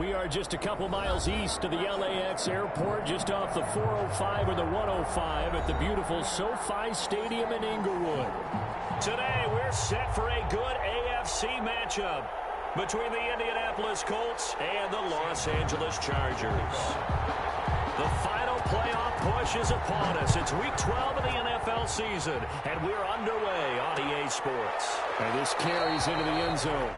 We are just a couple miles east of the LAX airport, just off the 405 or the 105 at the beautiful SoFi Stadium in Inglewood. Today, we're set for a good AFC matchup between the Indianapolis Colts and the Los Angeles Chargers. The final playoff push is upon us. It's Week 12 of the NFL season, and we're underway on EA Sports. And this carries into the end zone.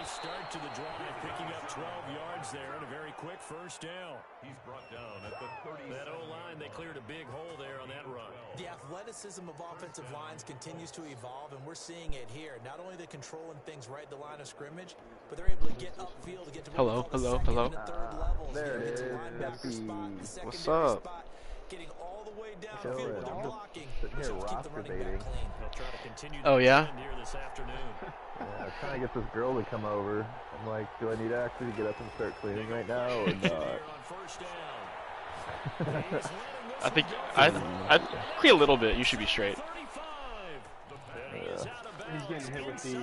Start to the drive, picking up 12 yards there and a very quick first down. He's brought down at the 30. That O-line, they cleared a big hole there on that run. The athleticism of offensive lines continues to evolve, and we're seeing it here. Not only they're controlling things right at the line of scrimmage, but they're able to get upfield to get to hello. There it is. What's up? Getting all the way downfield with their blocking. Sitting here roster baiting. Oh, yeah? This afternoon. Yeah, I'm trying to get this girl to come over. I'm like, do I need to actually get up and start cleaning right now or not? I think I clean a little bit. You should be straight. Yeah. He's getting hit with the.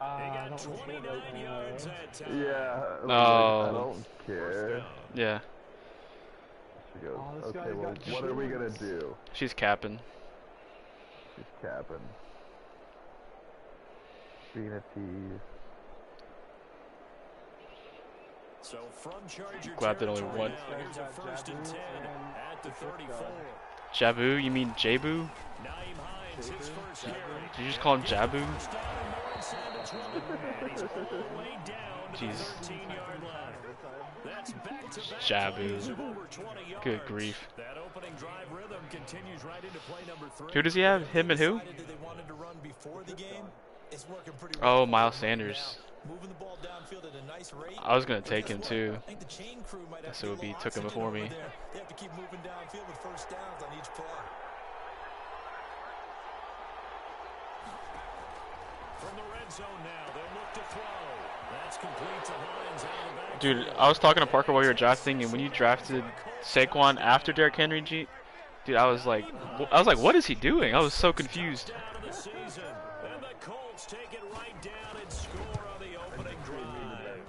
I don't Yeah. Oh. I don't care. Yeah. She goes, okay, well, what are we gonna do? She's capping. She's capping. Being a tease. So from Charger Glad that only one. Here's a 1st and 10 at the 34. Jabu? You mean Jabu? Did you just call him Jabu? Jeez. Jabu. Good grief. Who does he have? Him and who? Oh, Miles Sanders. I was going to take him too. Guess it would be took him before me. They have to keep moving downfield with first downs on each play. From the red zone now, they'll look to throw. That's complete to Hines out of the backfield. Dude, I was talking to Parker while you were drafting, and when you drafted Saquon after Derrick Henry, dude, I was like, what is he doing? I was so confused. And the Colts take it right down and score on the opening drive.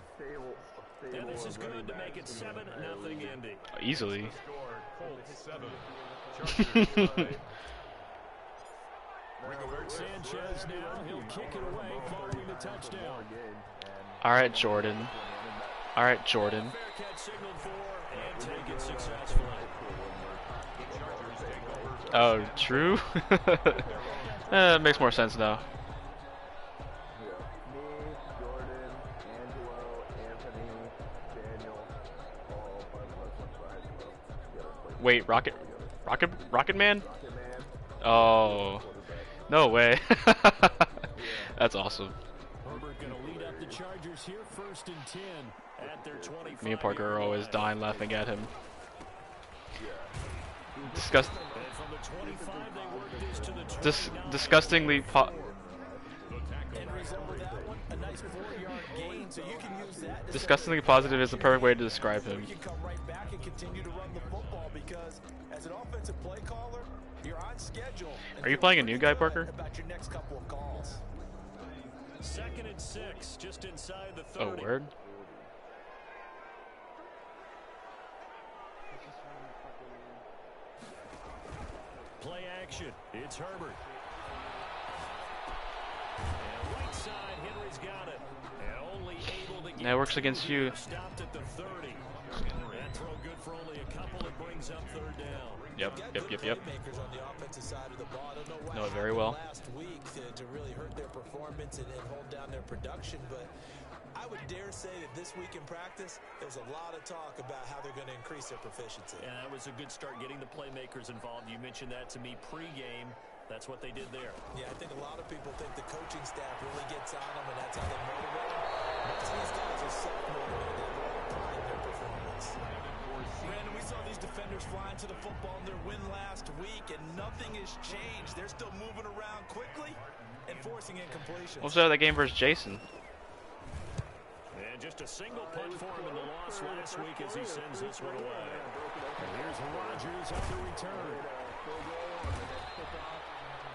And this is good to make it 7-0 Indy. Easily. Sanchez now, he'll kick it away following the touchdown. All right, Jordan. All right, Jordan. Bearcat signaled for and take it successfully. Oh, true? It makes more sense now. Wait, Rocket Man? Oh, no way. That's awesome. Herbert going to lead up the Chargers here, 1st and 10 at their 25. Me and Parker are always dying laughing at him. Disgustingly disgustingly positive is the perfect way to describe him. Are you playing a new guy, Parker? 2nd and 6, just inside the 30. Oh, word. Play action. It's Herbert. And right side, Henry's got it. And only able to get That works against you. Stopped at the 30. That throw good for only a couple. It brings up 3rd down. Yep. Know it very well. Last week to really hurt their performance and hold down their production, but I would dare say that this week in practice, there's a lot of talk about how they're going to increase their proficiency. And that was a good start getting the playmakers involved. You mentioned that to me pregame. That's what they did there. Yeah, I think a lot of people think the coaching staff really gets on them, and that's how they motivate them. Most of these guys are self-motivated. They have a lot of pride in their performance. Brandon, we saw these defenders flying to the football in their win last week, and nothing has changed. They're still moving around quickly and forcing incompletions. What's that game versus Jason? And just a single punt for him in the loss last week as he sends this one away. And here's Rodgers on the return.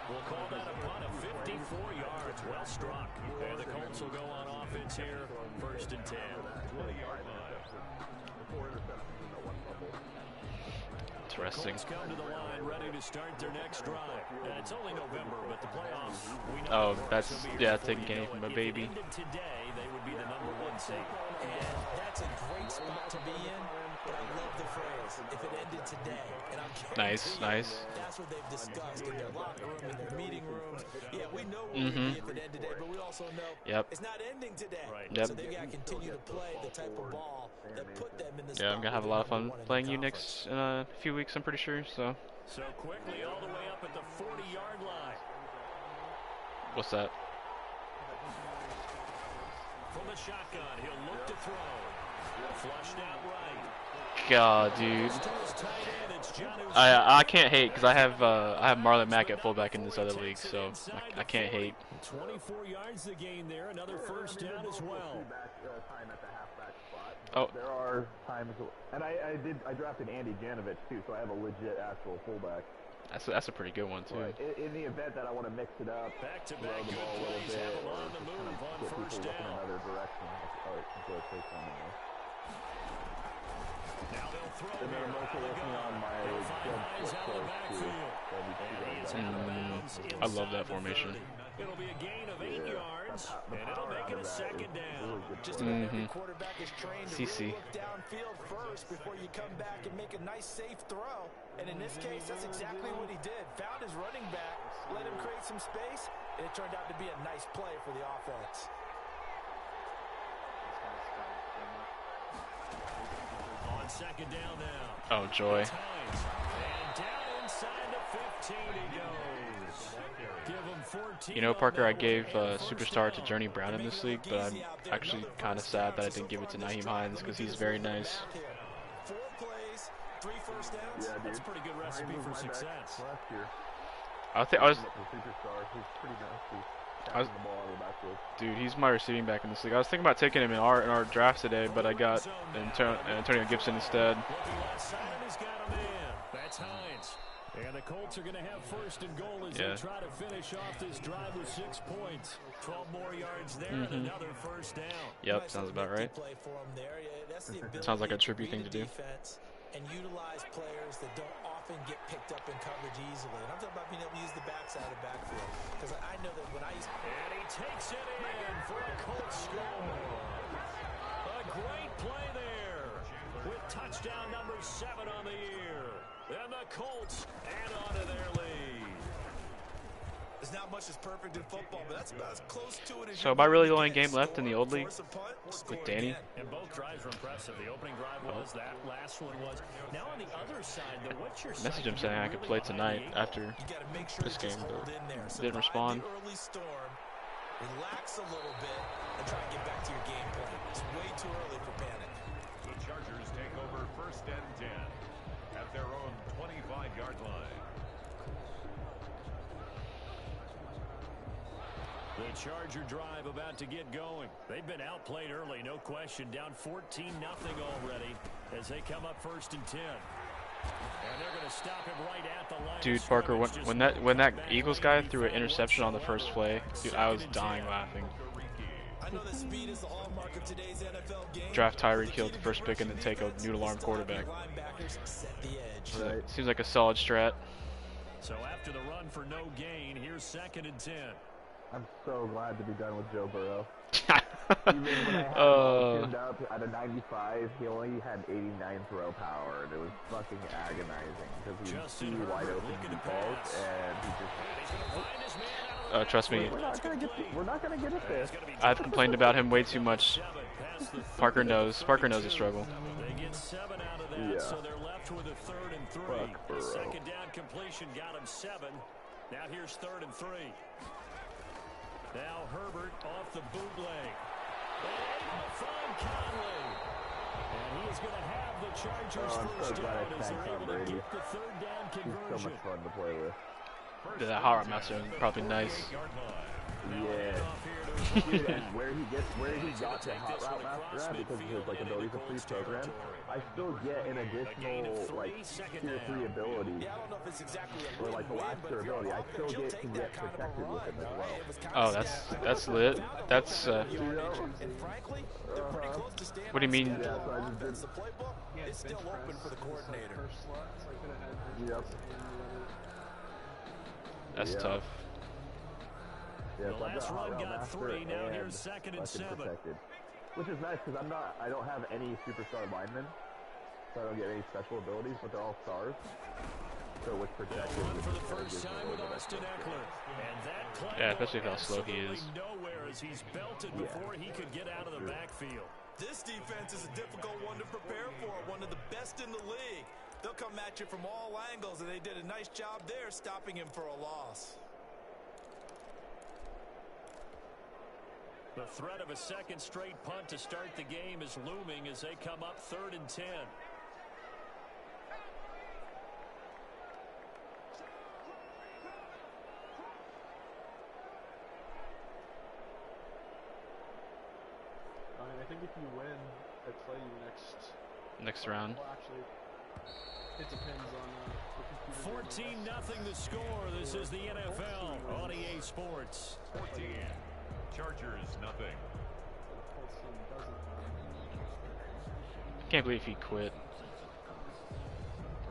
We'll call that a punt of 54 yards. Well struck. And the Colts will go on offense here. 1st and 10. 20-yard line. Interesting. Colts come to the line ready to start their next drive. And it's only November, but the playoffs, we know That's taking candy from a baby. If it ended today, they would be the #1 seed. And that's a great spot to be in, but I love the phrase, if it ended today. And I'm Nice. That's what they've discussed in their locker room, in their meeting rooms. Yeah, we know where we'd be if it ended today, but we also know it's not ending today. Right. So they've got to continue to play the type of ball that put them in the Yeah, I'm gonna have a lot of fun playing you next in a few weeks, I'm pretty sure. So quickly all the way up at the 40-yard line. what's that? From the shotgun, he'll look to throw. Flushed out right. God, dude. I can't hate because I have Marlon Mack at fullback in this other league, so I can't hate. 24 yards to gain there, another 1st down as well. Oh, There are times, and I drafted Andy Janovich too, so I have a legit actual fullback. that's a pretty good one too. Right. In the event that I want to mix it up, Back-to-back throw the ball a little plays, bit, have him or on the just move on get 1st people looking down. another direction. Enjoy taking them there. Now they'll throw And then here. I'm also working on my They'll find jump Hines out of the close backfield. too. And he is out of bounds I love that inside the formation. 30. It'll be a gain of 8 yards, and it'll make it a 2nd down. Just about every quarterback is trained to CC. really look downfield first before you come back and make a nice, safe throw. And in this case, that's exactly what he did. Found his running back, let him create some space, and it turned out to be a nice play for the offense. On 2nd down now. Oh, joy. Hines. And down inside the 15 he goes. Give him 14. You know, Parker, I gave Superstar to Journey Brown in this league, but I'm actually kind of sad that I didn't give it to Naheem Hines because he's very nice. 4 plays, 3 first downs. Yeah, dude. That's a pretty good recipe Hines for was my back success. last year. I was, The superstar. He's pretty nasty. I was- Catching the ball out of the backfield. dude, he's my receiving back in this league. I was thinking about taking him in our draft today, but I got Antonio Gibson instead. Looking left side, he's got a man. That's Hines. And the Colts are going to have 1st and goal as they try to finish off this drive with 6 points. 12 more yards there and another 1st down. Yep, sounds about right. Play for him there. Yeah, that's the ability Sounds like a to trippy read thing to do. defense and utilize players that don't often get picked up in coverage easily. And I'm talking about being able to use the backside of the backfield. Because I know that when I used And he takes it in for a Colts score. A great play there with touchdown number 7 on the year. And the Colts add on to their lead. there's not much that's perfect in football, but that's about as close to it as So you're am I really the gonna only game get. left in the old Score, league force a punt, or score with Danny? again. And both drives were impressive. The opening drive was, that last one was. Now on the other side, though, what's your Messaged him saying I could play tonight after You gotta make sure this you just game, hold but in there. didn't Survive respond. the early storm, relax a little bit, and try and get back to your game plan. It's way too early for panic. The Chargers take over 1st and 10 at their own 25-yard line. The Charger drive about to get going. They've been outplayed early, no question. Down 14-0 already as they come up 1st and 10. And they're going to stop him right at the line. Dude, Parker, when that Eagles guy threw an interception on the first play, dude, I was dying laughing. I know that speed is the hallmark of today's NFL game. Draft Tyreek Hill, the first pick, and then take a noodle arm quarterback. Linebackers set the edge. Right. Seems like a solid strat. So after the run for no gain, here's 2nd and 10. I'm so glad to be done with Joe Burrow. Even when I had him Uh, tuned up at a 95, he only had 89 throw power, and it was fucking agonizing because he was Justin too wide Herbert open looking deep to balls, pass. and he And he's going to find his man out of the Trust me, We're not gonna get it there. I've complained about him way too much. Parker knows the struggle. They get 7 out of that, Yeah. so they're left with a 3rd and 3. Fuck, bro. Second down completion got him 7. Now here's 3rd and 3. Now Herbert off the bootleg. Able to find Conley. And he is going to have the Chargers Oh, I'm so first glad I down as tagged they're able Tom to Brady. get the 3rd down He's so conversion. much fun to play with. That hot rod master is probably nice. Yeah. Dude, and where he got the hot route master at, because of his like abilities of free program, I still get an additional like tier 3 ability, Yeah, I don't know if it's exactly a or like the last tier ability. I still can get protected with him as well. Oh, that's lit. That's And frankly, they're pretty close to staying what do you mean? Yeah, so I just did. The playbook is still open for the coordinator. Yep. That's Yeah. tough. Yeah, The so I've last got hot run route got master 3. Now and here's 2nd and fucking 7. protected, which is nice because I don't have any superstar linemen, so I don't get any special abilities, but they're all stars. So with protected, Run for the it first gives me a time little with bit Austin extra. Eckler. And that play Yeah, especially going how slow he absolutely is. nowhere as he's belted before he could get out of the backfield. This defense is a difficult one to prepare for, one of the best in the league. They'll come at you from all angles, and they did a nice job there stopping him for a loss. The threat of a second straight punt to start the game is looming as they come up 3rd and 10. I think if you win, they play you Next round. Well, actually, it depends on the computer. 14-0 the score. This is the NFL on EA Sports. 14. Chargers, nothing. Colts team doesn't. Can't believe he quit.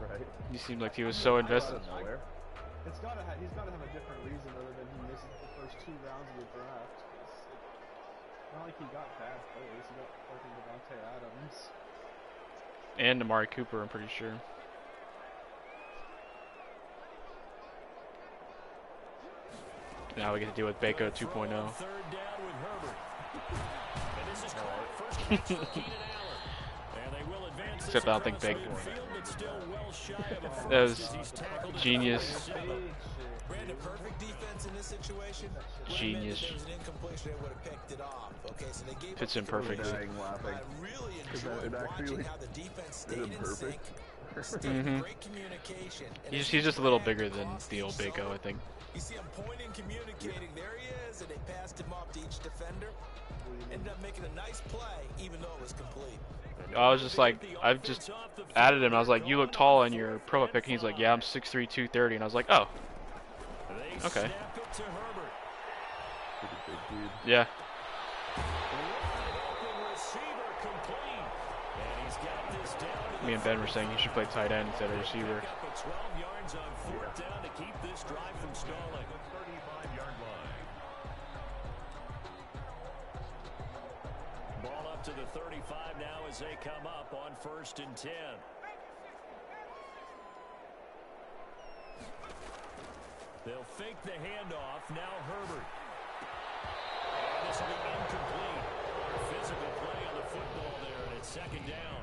Right. He seemed like he was so invested. Out of nowhere. He's got to have a different reason other than he misses the first 2 rounds of the draft. It's not like he got bad players. He got fucking Devontae Adams. And Amari Cooper, I'm pretty sure. Now we get to deal with Baco 2.0. 3rd down with Herbert. And this is caught. First catch for Keenan Allen. And they will advance this Except I don't think across Baco. midfield, but still well shy of a That first was as he's tackled at genius. the 37. Brandon, perfect defense in this situation. Genius. There was an incompletion, they would have picked it off. Okay, so they gave Fits up in the perfectly. Dying laughing. I really Is that enjoyed it actually watching how the defense stayed in sync. perfect? Stayed great communication. And as He's just a little bigger than across the old each Baco, I zone, think. You see him pointing, communicating. There he is, and they passed him off to each defender. Ended up making a nice play, even though it was complete. I was just like, I've just added him. I was like, you look tall in your profile pic. And he's like, yeah, I'm 6'3", 230. And I was like, oh, They okay. snap it to Herbert. Pretty big dude. Yeah. Open receiver complete. And he's got this down to Me the and Ben were saying he should play tight end instead of receiver. Pick up a 12 yards on 4th down to keep this drive from stalling. 35-yard line. Ball up to the 35 now as they come up on 1st and 10. They'll fake the handoff. Now Herbert. And this will be incomplete. Physical play on the football there, and it's 2nd down.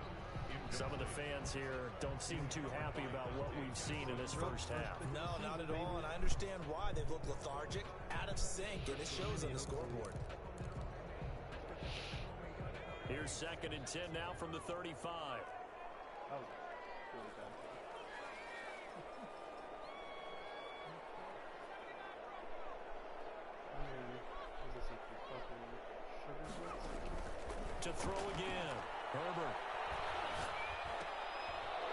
Some of the fans here don't seem too happy about what we've seen in this first half. No, not at all, and I understand why. They've looked lethargic, out of sync, and it shows on the scoreboard. Here's 2nd and 10 now from the 35. That was really bad. I mean, is this like the fucking sugar blitz? To throw again. Herbert.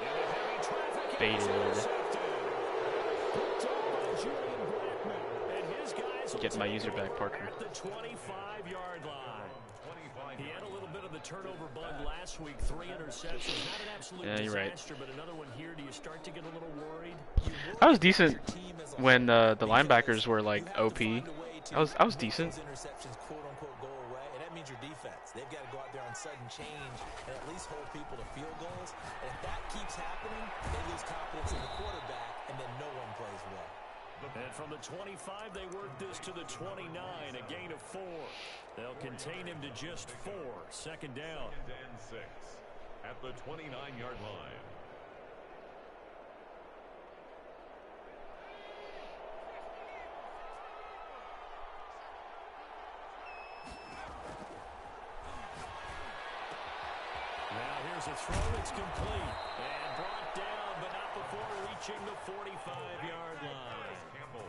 Into heavy traffic. Baited. And his guys will Get my take user back, over Parker. at the 25-yard line. He had a little bit of the turnover bug last week. 3 interceptions. Not an absolute Yeah, you're right. disaster, but another one here. Do you start to get a little worried? I was decent when the linebackers were like OP. I was decent. Those interceptions, quote unquote, go away, and that means your defense. They've got to go out there on sudden change and at least hold people to field goals. And if that keeps happening, they lose confidence in the quarterback, and then no one plays well. And from the 25, they work this to the 29, a gain of 4. They'll contain him to just 4. Second down. Second and 6 at the 29-yard line. Now here's a throw. It's complete. And brought down, but not before reaching the 45-yard line.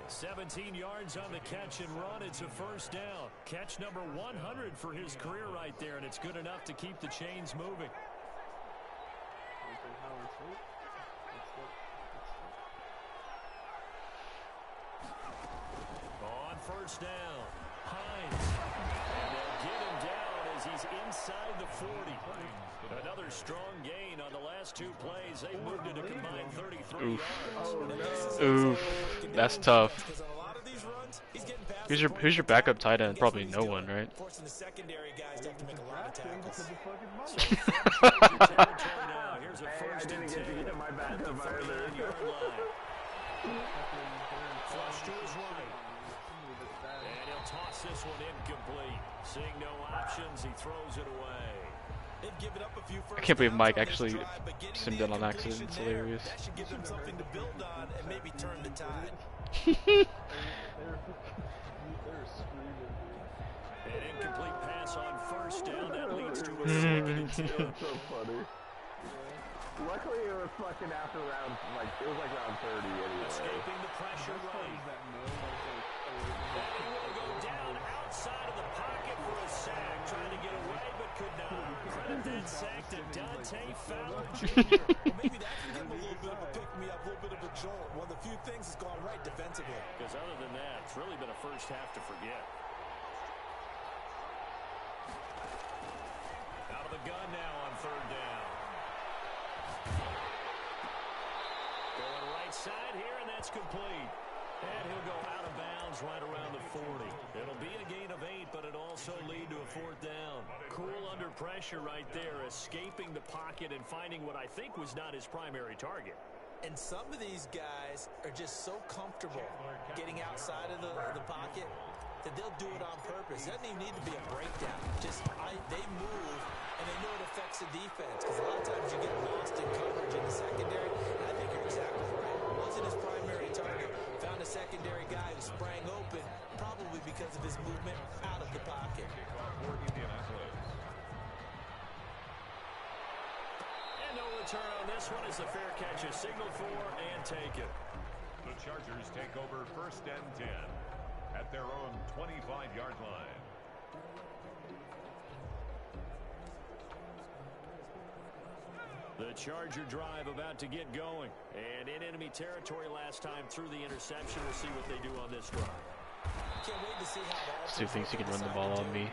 17 yards on the catch and run. It's a first down. Catch number 100 for his career right there, and it's good enough to keep the chains moving. On first down, Hines. And they'll get him down as he's inside the 40. Another strong gain on the last 2 plays. They moved it a combined 33 yards. Oof. That's tough. Who's your backup tight end? Probably no one, right? Here's a first and 10 at the 39-yard line. Flush to his right. And he'll toss this one incomplete. Seeing no options, he throws it away. I can't believe Mike actually simmed it on accident. It's hilarious. That should give them something to build on and maybe turn the tide. An incomplete pass on first down. That leads to a second and 2. That's so funny. Luckily, it was fucking after round, it was like round 30 anyway. Escaping the pressure right. And he will go down outside of the pocket for a sack. Trying to get away, but could not. Credit that sack to Dante Fowler Jr. Maybe that can give him a little bit of a pick-me-up, a little bit of a jolt. One of the few things that's gone right defensively. Because other than that, it's really been a first half to forget. Out of the gun now on third down. Going right side here, and that's complete. And he'll go out of bounds right around the 40. It'll be a gain of 8, but it'll also lead to a fourth down. Cool under pressure right there, escaping the pocket and finding what I think was not his primary target. And some of these guys are just so comfortable getting outside of the pocket that they'll do it on purpose. It doesn't even need to be a breakdown. They move, and they know it affects the defense. Because a lot of times you get lost in coverage in the secondary. And I think you're exactly right. It wasn't his primary target. Found a secondary guy who sprang open, probably because of his movement out of the pocket. And no return on this one as the fair catch is signaled for and taken. The Chargers take over first and 10 at their own 25-yard line. The Charger drive about to get going. And in enemy territory last time through the interception. We'll see what they do on this drive. Can't wait to see how Stu thinks he can run the ball on me.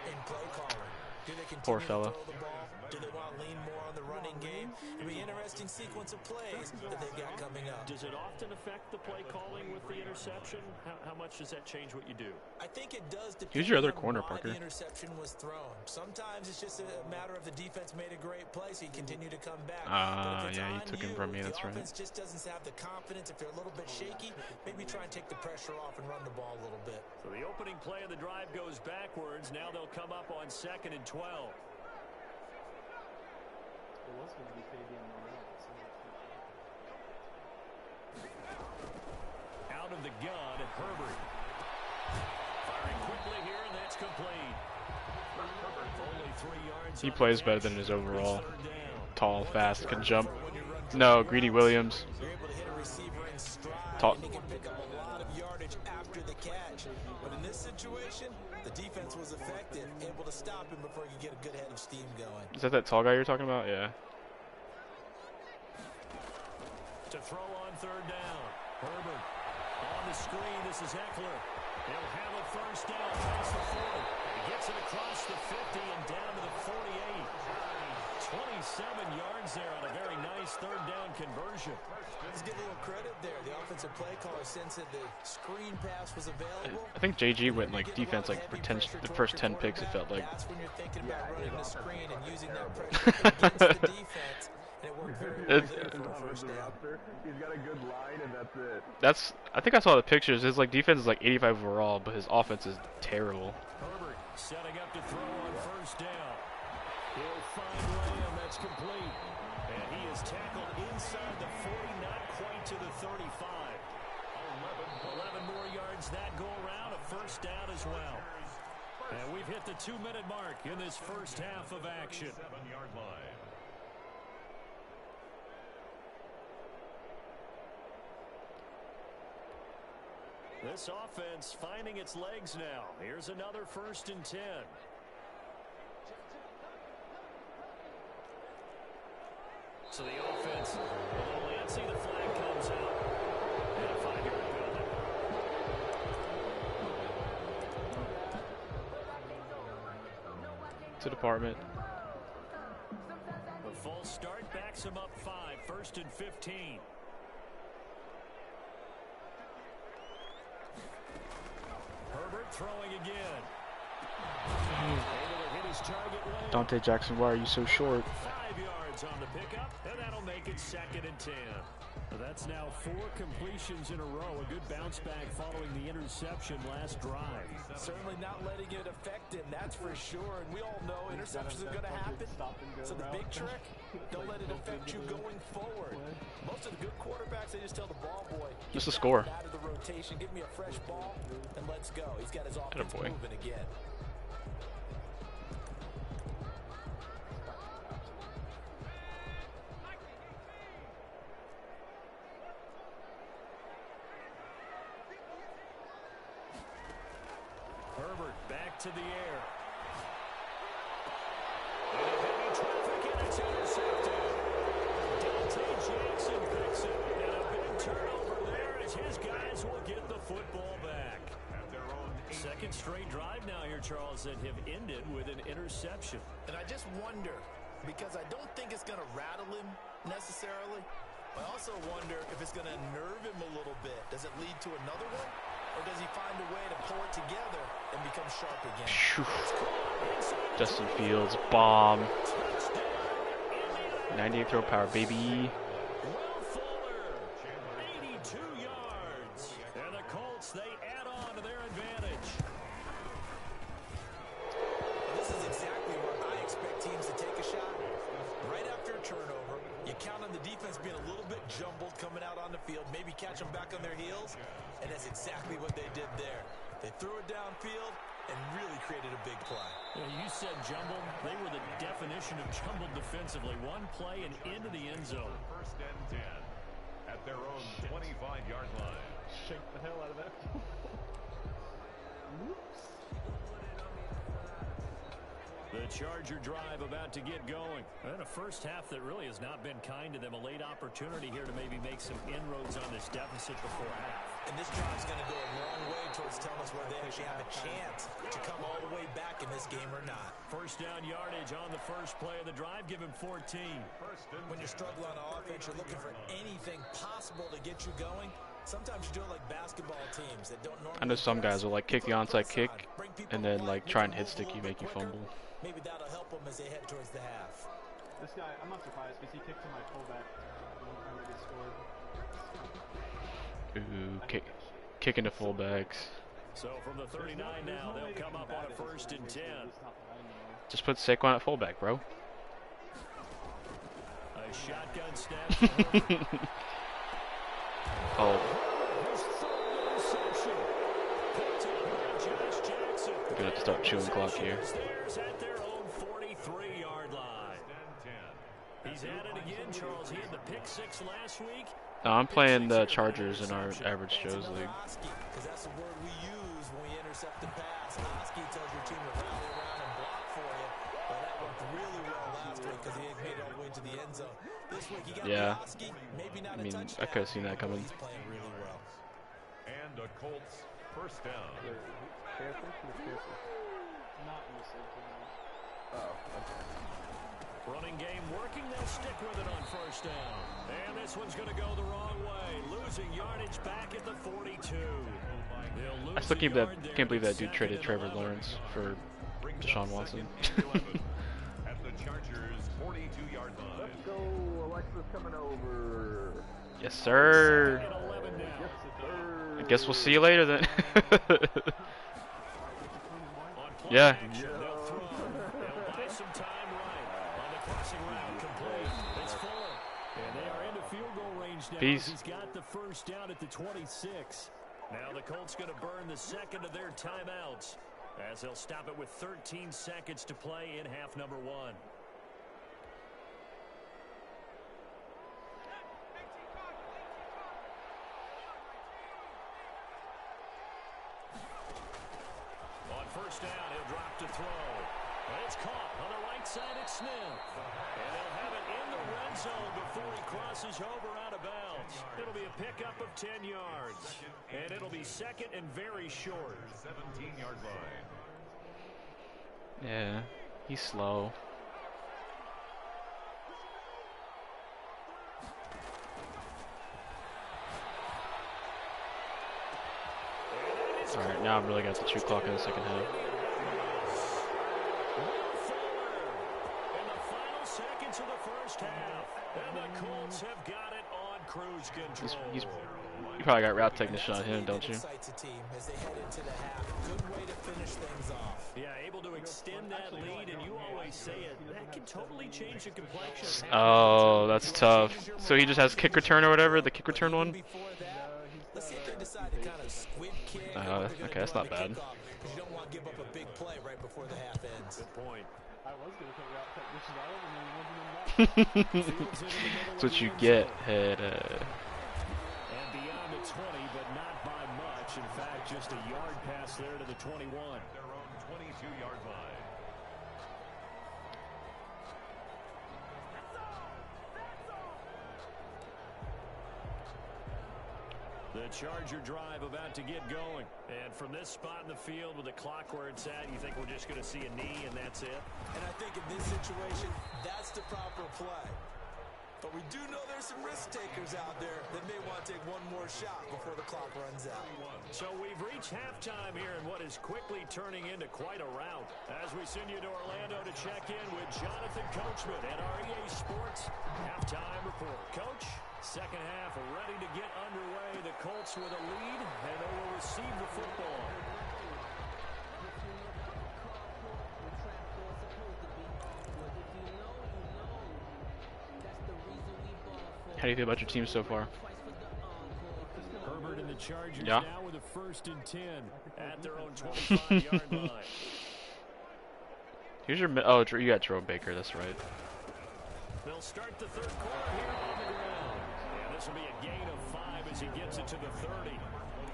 Do they continue Poor to fella. throw the ball? Do they want to lean more on the running game? It'll be an interesting sequence of plays that they've got coming up. Does it often affect the play calling with the interception? How much does that change what you do? I think it does depend Who's your other on corner, why Parker? the interception was thrown. Sometimes it's just a matter of the defense made a great play, so you continue to come back. But if it's Yeah, you on took him from me, if that's the right. offense just doesn't have the confidence, if they're a little bit shaky, maybe try and take the pressure off and run the ball a little bit. So the opening play of the drive goes backwards. Now they'll come up on 2nd and 12. It was going to be Fabian Morel. Out of the gun, Herbert. Firing quickly here, and that's complete. Only 3 yards. He plays better than his overall. Tall, fast, can jump. No, Greedy Williams. You're able to hit a receiver in stride, Tall. and he can pick up a lot of yardage after the catch. But in this situation, the defense was effective, able to stop him before he could get a good head of steam going. Is that tall guy you're talking about? Yeah. To throw on third down. Herbert on the screen. This is Eckler. He'll have a first down past the 40. He gets it across the 50 and down to the 48. 27 yards there on a very nice third down conversion. Let's give a little credit there. The offensive play caller sensed that the screen pass was available. I think JG went defense for the first 10 picks, it felt like. That's when you're thinking about running the screen and using that pressure against the defense. And it worked very well there for a Robert first the down. roster. He's got a good line, and that's it. That's. I think I saw the pictures. His like defense is like 85 overall, but his offense is terrible. Herbert setting up to throw on first down. He'll find Lamb. That's complete. And he is tackled inside the 40, not quite to the 35. 11 more yards that go around. A first down as well. And we've hit the 2-minute mark in this first half of action. 7-yard line. This offense finding its legs now. Here's another 1st and 10. So the offense, a little antsy, the flag comes out. And a 5-yard penalty. To department. The false start backs him up 5, 1st and 15. Herbert throwing again. Able to hit his target well. Dante Jackson, why are you so short? 5 yards on the pickup, and that'll make it 2nd and 10. So that's now 4 completions in a row. A good bounce back following the interception last drive. Certainly not letting it affect him, that's for sure. And we all know interceptions are going to happen. So the big trick, don't let it affect you going forward. Most of the good quarterbacks, they just tell the ball boy, Just a score. out of the rotation, give me a fresh ball, and let's go. He's got his offense Attaboy. moving again. Herbert back to the air. And a heavy traffic, and it's intercepted. Dante Jackson picks it. And a big turnover there as his guys will get the football back. At their own 2nd straight drive now here, Charles, that have ended with an interception. And I just wonder, because I don't think it's going to rattle him necessarily. I also wonder if it's going to nerve him a little bit. Does it lead to another one? Or does he find a way to pull it together and become sharp again? Phew. Justin Fields, bomb. 98 throw power, baby. Will Fuller, 82 yards. And the Colts, they add on to their advantage. This is exactly where I expect teams to take a shot. Right after a turnover, you count on the defense being a little bit jumbled coming out on the field, maybe catch them back on their heels, and that's exactly what they did there. They threw it downfield and really created a big play. Yeah, you said jumbled. They were the definition of jumbled defensively. One play and into the end zone. 1st and 10. At their own 25-yard line. Shake the hell out of that. Whoops. The Charger drive about to get going. And a first half that really has not been kind to them. A late opportunity here to maybe make some inroads on this deficit before half. And this drive's going to go a long way towards telling us whether they actually have a chance to come all the way back in this game or not. First down yardage on the first play of the drive. Give him 14. When you're struggling on offense, you're looking for anything possible to get you going. Sometimes you do it like basketball teams that don't normally. I know some guys will like kick the onside kick and then like try and hit stick you, make you fumble. Maybe that'll help them as they head towards the half. This guy, I'm not surprised because he kicked to my fullback one time that he scored. Ooh, kicking to fullbacks. So from the 39 now, they'll come up on a 1st and 10. Just put Saquon at fullback, bro. A shotgun snap. For Herbert. Oh, His third interception. Picked up by Josh Jackson. we're gonna have to start chewing clock here. Theirs at their own 43-yard line. He's at it again, Charles. He had the pick 6 last week. No, I'm playing the Chargers in our average Joe's Another league. Oski, because that's the word we use when we intercept the pass. Oski tells your team to rally around and block for you. Well, that worked really well last week because he had made it all the way to the end zone. This week he got Yeah. the Oski, maybe not I mean, a touchdown. I could have seen that coming. He's playing really well. And a Colts 1st down. Kansas? Who's Kansas? Not in the same thing. Oh, okay. Running game working. They'll stick with it on 1st down. And this one's going to go the wrong way. Losing yardage back at the 42. I still can't believe that dude traded Trevor Lawrence for Deshaun Watson. At the Chargers 42-yard line. Let's go, Alexa. coming over. Yes, sir. Yes, sir. I guess we'll see you later then. Yeah. They'll throw. They'll buy some time right. On the crossing route, complete. It's Fuller. And they are into field goal range now. Peace. He's got the first down at the 26. Now the Colts going to burn the second of their timeouts as they'll stop it with 13 seconds to play in half number 1. First down, he'll drop to throw. And it's caught on the right side at Smith. And they'll have it in the red zone before he crosses over out of bounds. It'll be a pickup of 10 yards. And it'll be second and very short. 17-yard line. Yeah, he's slow. Alright, now I'm really got the true clock in the second half. In the final seconds of the first half, and the Colts have got it on cruise control. You probably got route technician on him, don't you? Yeah, able to extend that lead, and you always say it, that can totally change the complexion. Oh, that's tough. So he just has kick return or whatever, the kick return one? Let's see if they decide to kind of squib kick. Okay, that's not bad. You don't want to give up a big play right before the half ends. Good point. I was going to put route technician out, and then he wasn't in that. That's what you get, head. And beyond the 20, but not by much. In fact, just a yard pass there to the 21. Their own 22-yard line. The Charger drive about to get going. And from this spot in the field with the clock where it's at, you think we're just going to see a knee and that's it? And I think in this situation, that's the proper play. But we do know there's some risk takers out there that may want to take one more shot before the clock runs out. So we've reached halftime here in what is quickly turning into quite a rout. As we send you to Orlando to check in with Jonathan Coachman at our EA Sports Halftime Report. Coach, second half ready to get underway. The Colts with a lead, and they will receive the football. How do you feel about your team so far? Herbert and the Chargers Yeah. now with a 1st and 10 at their own 25-yard line. Here's your oh, you got Jerome Baker. That's right. They'll start the third quarter here on the ground. And this will be a gain of 5 as he gets it to the 30.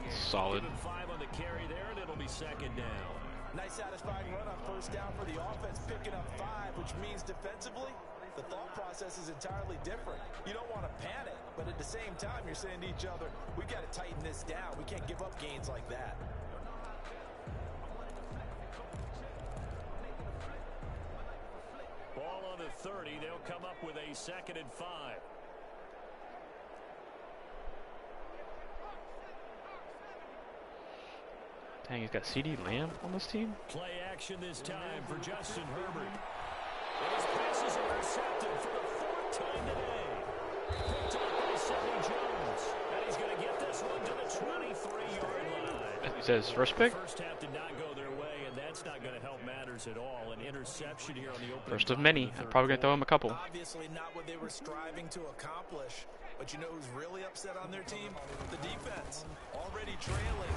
Solid. Give him 5 on the carry there, and it'll be second down. Nice satisfying run on first down for the offense, picking up 5, which means defensively, the thought process is entirely different. You don't want to panic, but at the same time, you're saying to each other, we got to tighten this down. We can't give up gains like that. Ball on the 30. They'll come up with a 2nd and 5. Dang, he's got CD Lamb on this team? Play action this time for Justin Herbert. And his pass is intercepted for the 4th time today. Picked up by Sidney Jones. And he's going to get this one to the 23-yard line. Is that his first pick? First half did not go their way, and that's not going to help matters at all. An interception here on the opening. First of many. I'm probably going to throw him a couple. Obviously not what they were striving to accomplish. But you know who's really upset on their team? The defense. Already trailing.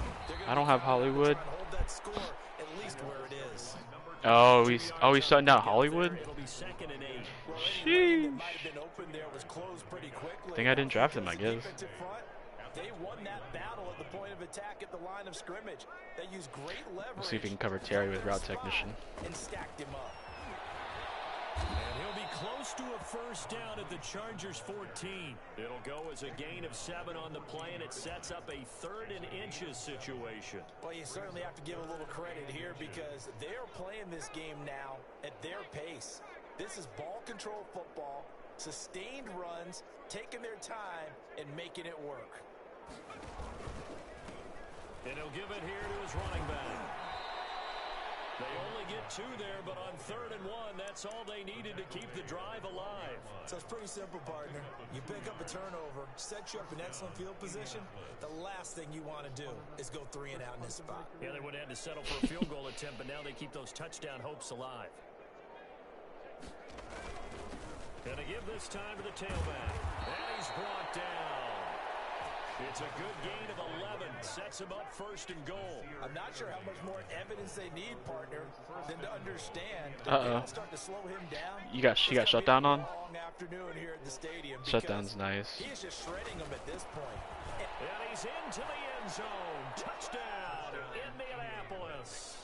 I don't have Hollywood. Hold that score at least where it is. Oh, he's shutting down Hollywood? It'll be 2nd and 8. Sheesh. I Think I didn't draft him, I guess. They won that battle at the point of attack at the line of scrimmage. They used great leverage. We'll see if we can cover Terry with route technician. And stacked him up. And he'll be close to a first down at the Chargers 14. It'll go as a gain of 7 on the play, and it sets up a 3rd and inches situation. Well, you certainly have to give a little credit here because they're playing this game now at their pace. This is ball control football, sustained runs, taking their time, and making it work. And he'll give it here to his running back. They only get 2 there, but on 3rd and 1, that's all they needed to keep the drive alive. So it's pretty simple, partner. You pick up a turnover, set you up in excellent field position. The last thing you want to do is go 3 and out in this spot. Yeah, they would have had to settle for a field goal attempt, but now they keep those touchdown hopes alive. Gonna give this time to the tailback. And he's brought down. It's a good gain of 11. Sets him up 1st and goal. I'm not sure how much more evidence they need, partner, than to understand that they'll start to slow him down. He got shut down on. Long afternoon here at the stadium. Shutdown's nice. He's just shredding them at this point. And he's into the end zone. Touchdown, Indianapolis.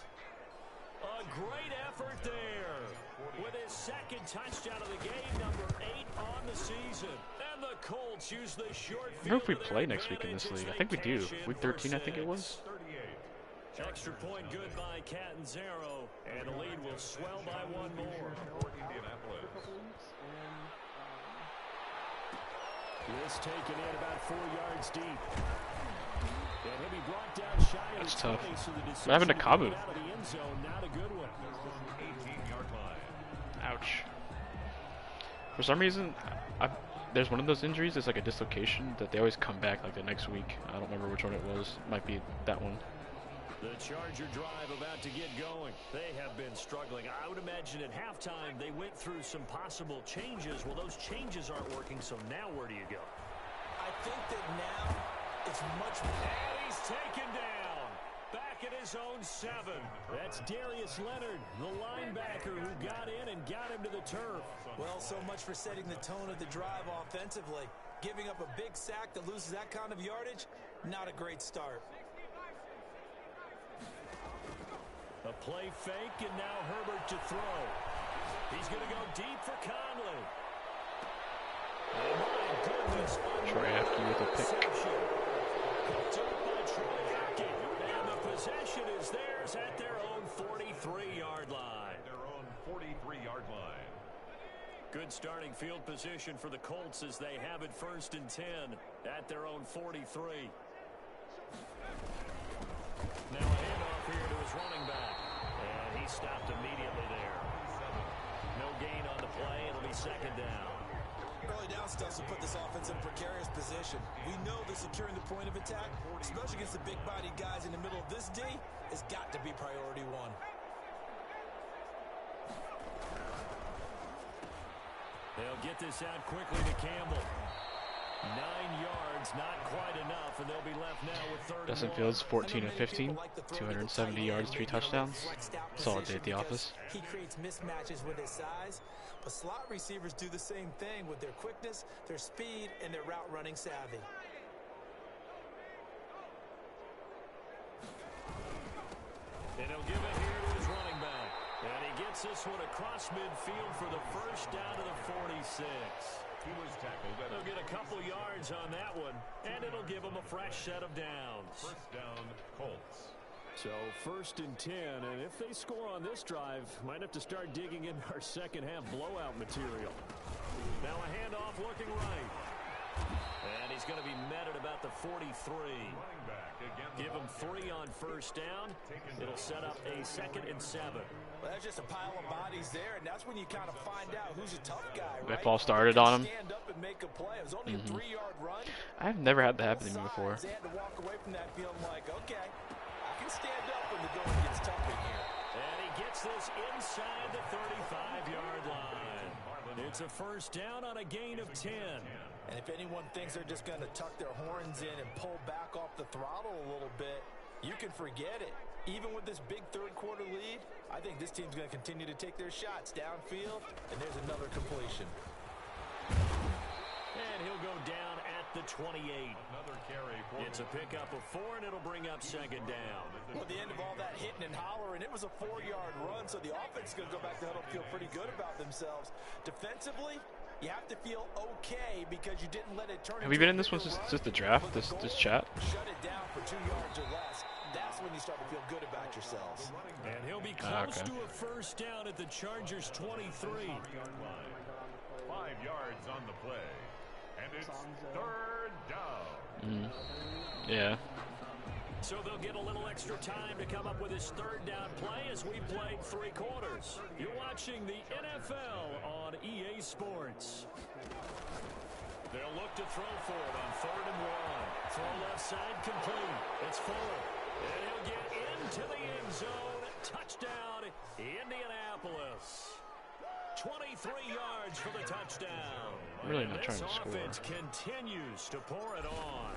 A great effort there. With his 2nd touchdown of the game, number 8 on the season. And the Colts use the short field. I wonder if we play next week in this league. I think we do. Week 13, I think it was. Extra point good by Catanzaro. And the lead will swell by 1 more. This taken in about 4 yards deep. And he'll be brought down shy of That's the tough. 20, so the What happened to decision Kabu? get out of the end zone, not a good one. 18-yard line. Ouch. For some reason, there's one of those injuries. It's like a dislocation that they always come back like the next week. I don't remember which one it was. Might be that one. The Charger drive about to get going. They have been struggling. I would imagine at halftime they went through some possible changes. Well, those changes aren't working, so now where do you go? I think that now it's much more. And he's taken down. Back at his own 7. That's Darius Leonard, the linebacker who got in and got him to the turf. Well, so much for setting the tone of the drive offensively. Giving up a big sack that loses that kind of yardage, not a great start. A play fake, and now Herbert to throw. He's going to go deep for Conley. Oh, my goodness. Troy Apke with a pick. Picked up by Troy Apke. And the possession is theirs at their own 43-yard line. Their own 43-yard line. Good starting field position for the Colts as they have it 1st and 10 at their own 43. Now a handoff here to his running back. And he stopped immediately there. No gain on the play. It'll be 2nd down. Early down stuff will put this offense in a precarious position. We know that securing the point of attack, especially against the big-bodied guys in the middle of this D, has got to be priority 1. They'll get this out quickly to Campbell. 9 yards, not quite enough, and they'll be left now with 3rd and 1. Justin Fields, 14 of 15, 270 yards, 3 touchdowns. Solid day at the office. He creates mismatches with his size, but slot receivers do the same thing with their quickness, their speed, and their route running savvy. And he'll give it here to his running back. And he gets this one across midfield for the 1st down to the 46. He was tackled. They'll get a couple yards on that one, and it'll give them a fresh set of downs. 1st down, Colts. So 1st and 10, and if they score on this drive, might have to start digging in our 2nd half blowout material. Now a handoff looking right. And he's going to be met at about the 43. Running back again. Give him 3 on 1st down. It'll set up a 2nd and 7. Well, that's just a pile of bodies there, and that's when you kind of find out who's a tough guy, right? They fall started on him. Stand up and make a play. It was only a 3-yard run. I've never had that happen to me before. They had to walk away from that feeling like, okay, I can stand up when the going gets tough in here. And he gets this inside the 35-yard line. It's a 1st down on a gain of 10. And if anyone thinks they're just going to tuck their horns in and pull back off the throttle a little bit, you can forget it. Even with this big 3rd quarter lead, I think this team's going to continue to take their shots downfield, and there's another completion. And he'll go down at the 28. Another carry. It's a pickup of 4, and it'll bring up 2nd down. Well, at the end of all that hitting and hollering, it was a 4-yard run, so the offense is going to go back to huddle, feel pretty good about themselves. Defensively, you have to feel okay because you didn't let it turn. Have we been in this one since the draft? This chat? Shut it down for 2 yards or less. That's when you start to feel good about yourselves. And he'll be close to a 1st down at the Chargers 23. 5 yards on the play. And it's 3rd down. Yeah. So they'll get a little extra time to come up with his third down play as we played 3 quarters. You're watching the NFL on EA Sports. They'll look to throw for it on 3rd and 1. Throw left side complete. It's full. And he'll get into the end zone. Touchdown, Indianapolis. 23 yards for the touchdown. Really not trying to score. This offense continues to pour it on.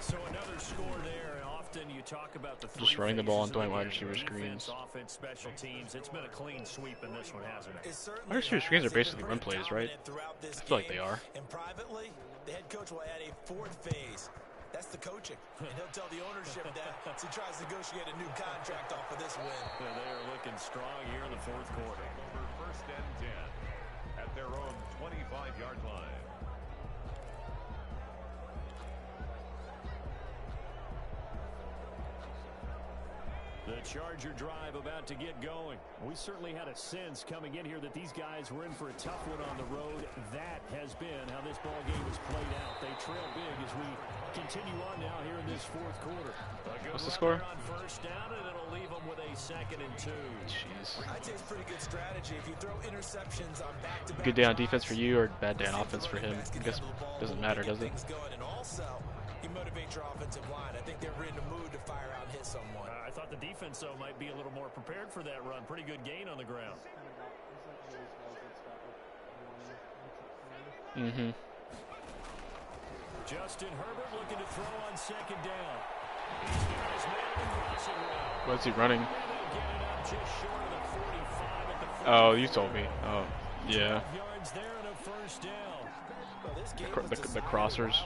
So another score there. And often you talk about the just running the ball on throwing wide receiver screens. Offense, special teams. It's been a clean sweep in this one, hasn't it? Wide receiver screens are basically run plays, right? I feel like they are. And privately, the head coach will add a 4th phase. That's the coaching. And he'll tell the ownership that as he tries to negotiate a new contract off of this win. They are looking strong here in the 4th quarter. Over 1st and 10 at their own 25-yard line. The Charger drive about to get going. We certainly had a sense coming in here that these guys were in for a tough one on the road. That has been how this ball game has played out. They trail big as we continue on now here in this 4th quarter. What's the score? On 1st down, and it'll leave them with a 2nd and 2. Jeez. I'd say it's pretty good strategy. If you throw interceptions on back-to-back Good day on defense for you or bad day on offense for him? I guess it doesn't matter, does it? And also, you motivate your offensive line. I think they're in the mood to fire out and hit someone. I thought the defense, though, might be a little more prepared for that run. Pretty good gain on the ground. Mm-hmm. Justin Herbert looking to throw on 2nd down. He's got his man in the crossing route. What's he running? Get it up just short of the 45 at the 40. Oh, you told me. Oh, yeah. 12 yards there and a 1st down. The crossers.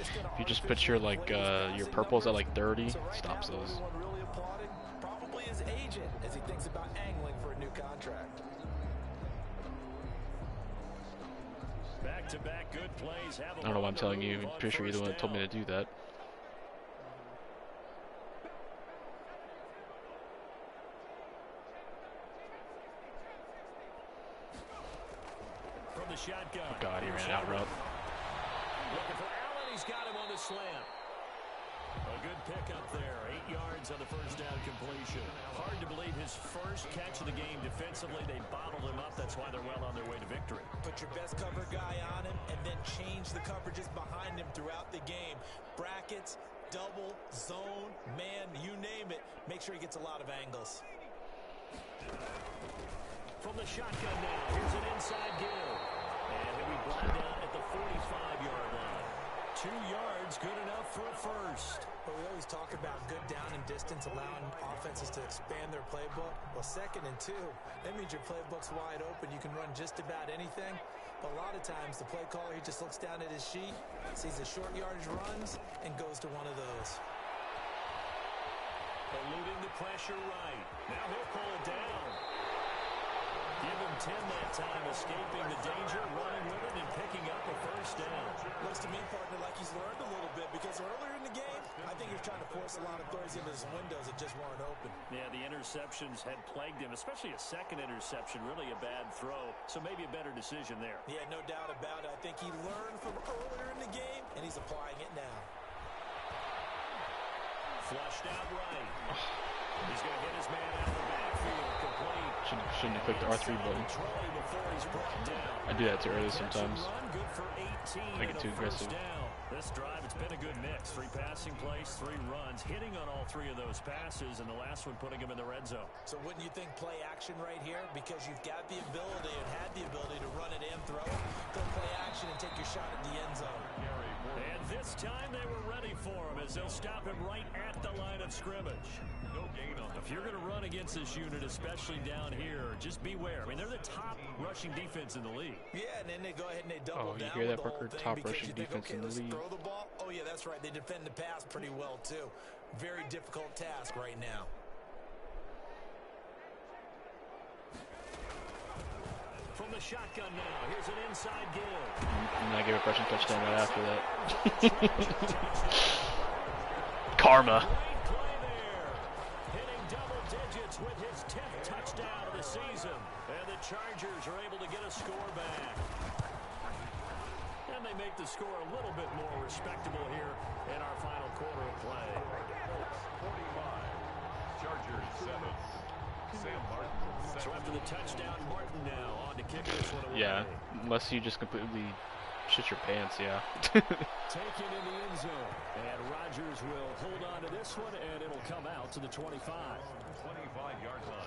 If you just put your your purples at like 30, stops those. Really applauding probably his agent as he thinks about angling for a new contract. Back-to-back good plays. I don't know why I'm telling you. I'm pretty sure you're the one that told me to do that. From the shotgun. Oh God, he ran out route. Looking for Allen. He's got him on the slant. A good pickup there. 8 yards on the 1st down completion. Hard to believe his first catch of the game defensively. They bottled him up. That's why they're well on their way to victory. Put your best cover guy on him and then change the coverages behind him throughout the game. Brackets, double, zone, man, you name it. Make sure he gets a lot of angles. From the shotgun now. Here's an inside give. And he'll be brought down at the 45-yard line. 2 yards, good enough for a 1st. But we always talk about good down and distance, allowing offenses to expand their playbook. Well, 2nd and 2, that means your playbook's wide open. You can run just about anything. But a lot of times, the play caller, he just looks down at his sheet, sees the short yardage runs, and goes to one of those. Eluding the pressure right. Now he'll pull it down. Give him 10 that time, escaping the danger, running with it, and picking up a 1st down. Looks to me, partner, like he's learned a little bit, because earlier in the game, I think he was trying to force a lot of throws into his windows that just weren't open. Yeah, the interceptions had plagued him, especially a 2nd interception, really a bad throw, so maybe a better decision there. Yeah, no doubt about it. I think he learned from earlier in the game, and he's applying it now. Flushed out right. He's going to hit his man out of the backfield, complete. Shouldn't have clicked the R3 button. I do that too early sometimes. Make it too aggressive. This drive, it's been a good mix. 3 passing plays, 3 runs, hitting on all 3 of those passes, and the last one putting him in the red zone. So wouldn't you think play action right here? Because you've got the ability and had the ability to run it and throw it. Go play action and take your shot at the end zone. And this time they were ready for him as they'll stop him right at the line of scrimmage. No gain on him. If you're going to run against this unit, especially down here, just beware. I mean, they're the top rushing defense in the league. Yeah, and then they go ahead and they double down. Oh, you hear that, with the Parker? whole thing Top because rushing you think, defense okay, in the let's league. throw the ball. Oh, yeah, that's right. They defend the pass pretty well, too. Very difficult task right now. From the shotgun now, here's an inside give. And I gave a rushing touchdown right after that. Karma. Great play there. Hitting double digits with his 10th touchdown of the season. And the Chargers are able to get a score back. And they make the score a little bit more respectable here in our final quarter of play. Colts 45, Chargers 7. Sam Martin. So after the touchdown, Martin now on to kick this one away. Yeah, unless you just completely shit your pants, yeah. Taken in the end zone. And Rodgers will hold on to this one, and it'll come out to the 25. 25-yard line.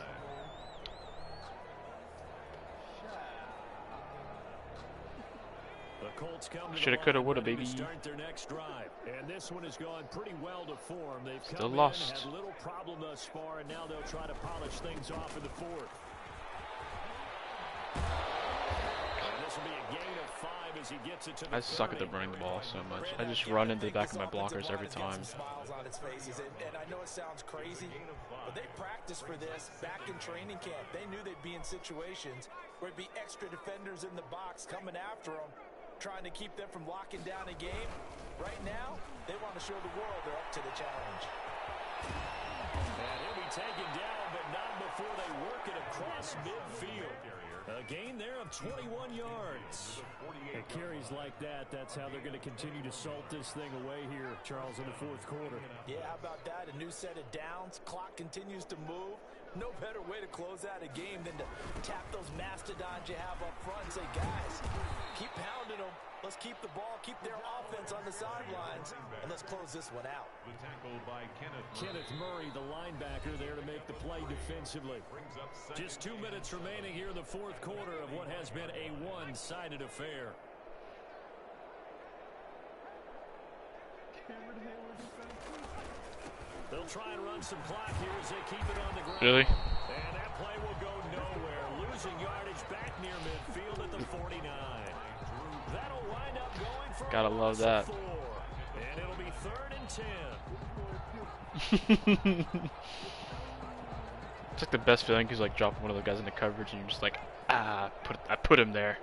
The Colts come to Shoulda, the coulda, line woulda, ready to baby. start their next drive. And this one has gone pretty well to form. They've Still come lost. in, had little problem thus far, and now they'll try to polish things off in the fourth. And this will be a gain of 5 as he gets it to the I suck at 30. running the ball so much. I just run into the back of my blockers every time. Smiles on its faces, and I know it sounds crazy, but they practiced for this back in training camp. They knew they'd be in situations where it'd be extra defenders in the box coming after them, trying to keep them from locking down a game. Right now, they want to show the world they're up to the challenge. And he'll be taken down, but not before they work it across midfield. A gain there of 21 yards. And carries like that, that's how they're going to continue to salt this thing away here, Charles, in the fourth quarter. Yeah, how about that? A new set of downs. Clock continues to move. No better way to close out a game than to tap those mastodons you have up front and say, guys, keep pounding them. Let's keep the ball, keep their offense on the sidelines, and let's close this one out. The tackle by Kenneth Murray, the linebacker, there to make the play defensively. Just 2 minutes remaining here in the fourth quarter of what has been a one-sided affair. They'll try and run some clock here as they keep it on the ground. Really? And that play will go nowhere. Losing yardage back near midfield at the 49. That'll wind up going for Gotta a love loss of that. 4. And it'll be 3rd and 10. It's like the best feeling because like dropping one of the guys in the coverage and you're just like, I put him there.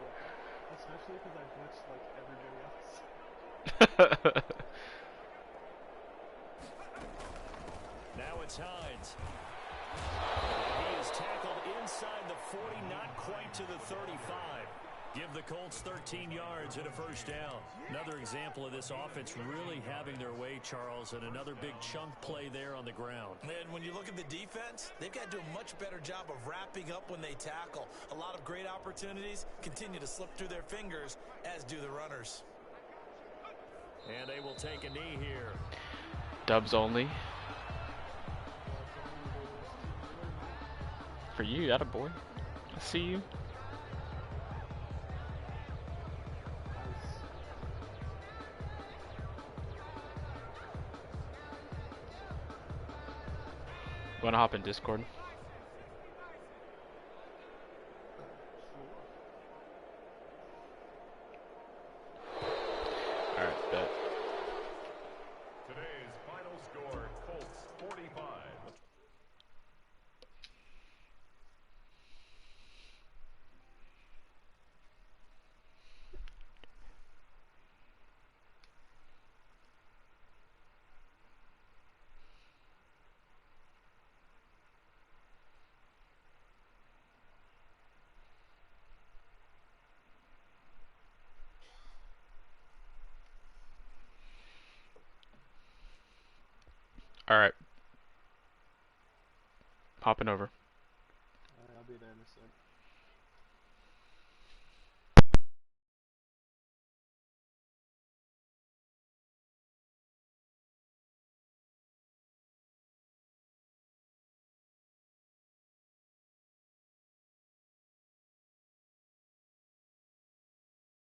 Especially because I blitzed like everybody else. Now it's Hines. And he is tackled inside the 40, not quite to the 35. Give the Colts 13 yards and a first down. Another example of this offense really having their way, Charles, and another big chunk play there on the ground. And when you look at the defense, they've got to do a much better job of wrapping up when they tackle. A lot of great opportunities continue to slip through their fingers, as do the runners. And they will take a knee here. Dubs only. For you, attaboy. I see you. Wanna hop in Discord? Alright, bet. Today's final score, Colts 45. Alright. Hopping over. Alright, I'll be there in a sec.